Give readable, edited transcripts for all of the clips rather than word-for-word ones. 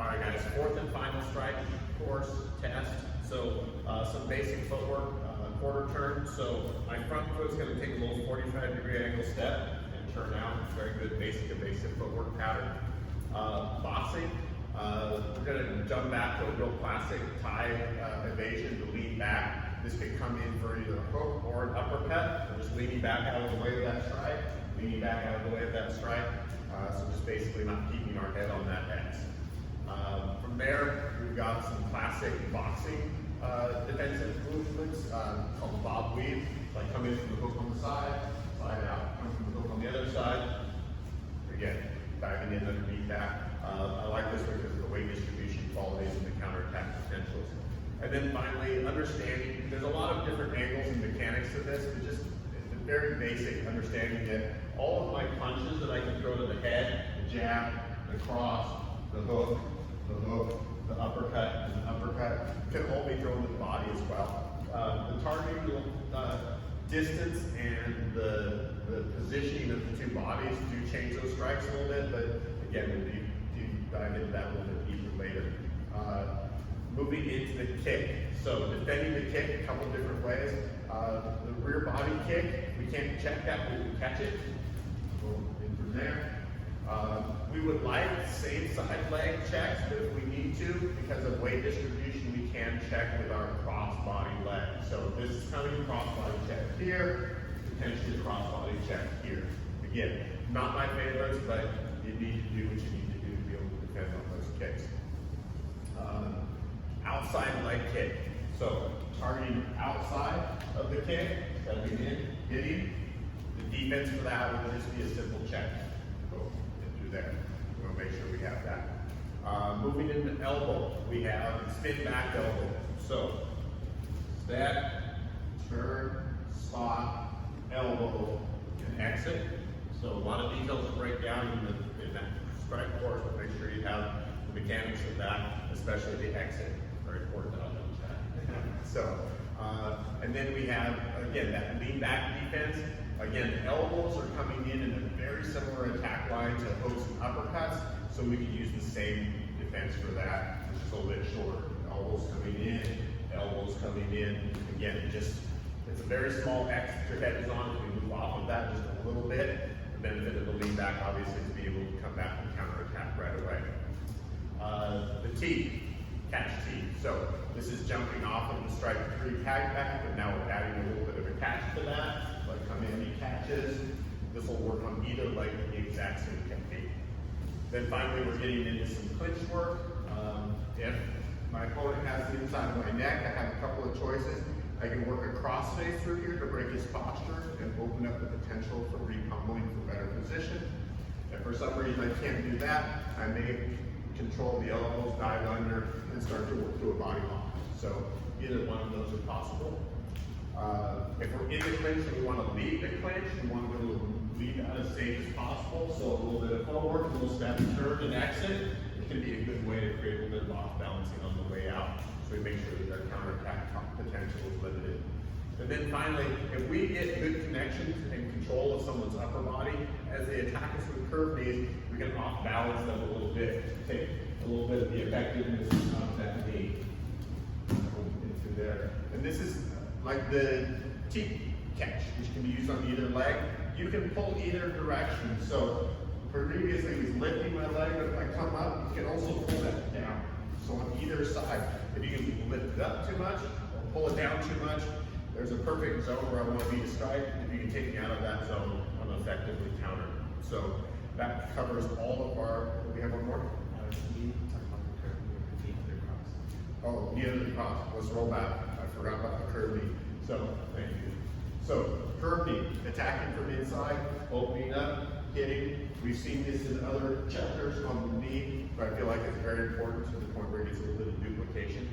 All right, guys, fourth and final strike course test. So some basic footwork, quarter turn. So my front foot's going to take a little 45-degree angle step and turn out. Very good basic footwork pattern. Boxing, we're going to jump back to a real classic Thai evasion to lean back. This could come in for either a hook or an uppercut. So just leaning back out of the way of that strike, leaning back out of the way of that strike. So just basically not keeping our head on that X. From there, we've got some classic boxing defensive movements called the bob weave. So I come in from the hook on the side, slide out, come from the hook on the other side. Again, diving in underneath that. I like this one because of the weight distribution qualities and the counterattack potentials. And then finally, understanding, there's a lot of different angles and mechanics to this, but just the very basic understanding that all of my punches that I can throw to the head, the jab, the cross, the hook, the uppercut, and the uppercut can all be thrown to the body as well. The targeting distance and the positioning of the two bodies do change those strikes a little bit, but again, we'll dive into that a little bit deeper later. Moving into the kick. So defending the kick a couple different ways. The rear body kick, we can't check that, but we can catch it. Go in from there. We would like same side leg checks, but if we need to, because of weight distribution, we can check with our cross body leg. So this is coming cross body check here, potentially cross body check here. Again, not my favorites, but you need to do what you need to do to be able to defend on those kicks. Outside leg kick. So targeting outside of the kick, stepping in, hitting. The defense for that would just be a simple check. Go in through there. We want to make sure we have that. Moving into elbow, we have spin back elbow. So step, turn, spot, elbow, and exit. So a lot of details to break down in that strike course, but make sure you have the mechanics of that, especially the exit. Very important that I'll double check. So, and then we have, again, that lean back defense. Again, elbows are coming in a very similar attack line to hooks and uppercuts, so we can use the same defense for that, which is a little bit shorter. Elbows coming in, elbows coming in. Again, it's a very small X that your head is on. If we move off of that just a little bit, the benefit of the lean back, obviously, is to be able to come back and counterattack right away. The T, catch T. So this is jumping off of the strike three tag back, but now we're adding a little bit of a catch to that. Like come in, he catches. This will work on either leg with the exact same technique. Then finally, we're getting into some clinch work. If my opponent has the inside of my neck, I have a couple of choices. I can work a crossface through here to break his posture and open up the potential for repummeling for better position. If for some reason I can't do that, I may control the elbows, dive under, and start to work through a body lock. So either one of those are possible. If we're in the clinch and we want to leave the clinch, we want to leave that as safe as possible. So a little bit of footwork, a little step, turn, and exit. It can be a good way to create a little bit of off balancing on the way out. So we make sure that our counterattack potential is limited. And then finally, if we get good connection and control of someone's upper body, as they attack us with curved knees, we can off balance them a little bit, take a little bit of the effectiveness of that knee into there. And this is like the T catch, which can be used on either leg. You can pull either direction. So previously it was lifting my leg, but if I come up, you can also pull that down. So on either side, if you can lift it up too much or pull it down too much, there's a perfect zone where I want to be to strike. If you can take me out of that zone, I'm effectively countered. So that covers all of our, we have one more? Oh, knee under the cross. Let's roll back. I forgot about the curved knee. So, thank you. So, curved knee, attacking from inside, opening up, hitting. We've seen this in other chapters on the knee, but I feel like it's very important to the point where it gets a little bit of duplication.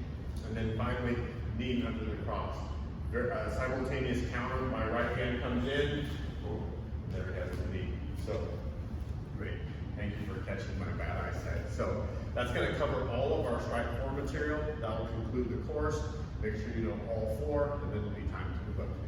And then finally, knee under the cross. Simultaneous counter, my right hand comes in, boom, there it has the knee. So, great. Thank you for catching my bad eyesight. So, that's going to cover all of our strike four material. That will conclude the course. Make sure you know all four, and then it'll be time to move up to